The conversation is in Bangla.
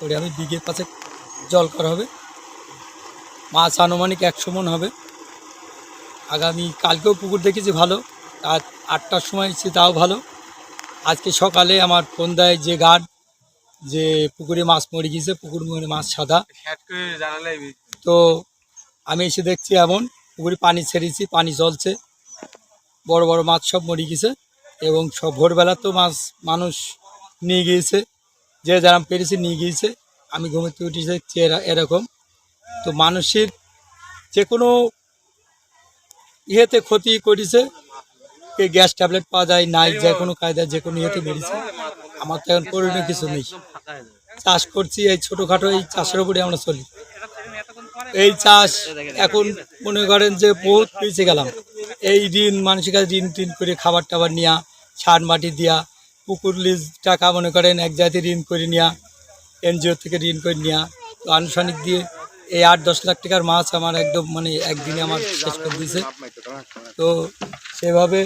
করে আমি বিঘে 5 জল করা হবে। মাছ আনুমানিক 100 মণ হবে। আগামী কালকেও পুকুর দেখেছি ভালো, রাত 8টার সময় এসেছি তাও ভালো। আজকে সকালে আমার ফোন দেয় যে গার্ড, যে পুকুরে মাছ মরে গিয়েছে, পুকুর মরে মাছ সাদা। তো আমি এসে দেখছি এমন পুকুরে পানি ছেড়েছি, পানি জ্বলছে, বড় বড় মাছ সব মরে গেছে। এবং সব ভোরবেলা তো মাছ মানুষ নিয়ে গিয়েছে, যে যারা পেরেছে নিয়ে গিয়েছে। আমি ঘুমোতে উঠে দেখছি এরকম। তো মানুষের যে কোনো ইয়েতে ক্ষতি করেছে, গ্যাস ট্যাবলেট পাওয়া যায় নাই, যে কোনো কায়দায় যে কোনো ইয়েতে বেরিয়েছে। আমার তো এখন করণীয় কিছু নেই। চাষ করছি, এই ছোটোখাটো এই চাষের উপরে আমরা চলি। এই চাষ এখন মনে করেন যে বহুত পিছিয়ে গেলাম। এই ঋণ, মানুষের কাছে ঋণ টিন করে খাবার টাবার নেওয়া, সার মাটি দেওয়া, পুকুর লিজ টাকা মনে করেন এক জায়গায় ঋণ করে নেওয়া, এনজিও থেকে ঋণ করে নেওয়া। তো আনুষ্ঠানিক দিয়ে এই 8-10 লাখ টাকার মাছ আমার একদম মানে একদিনে আমার শেষ করে দিয়েছে। তো সেভাবে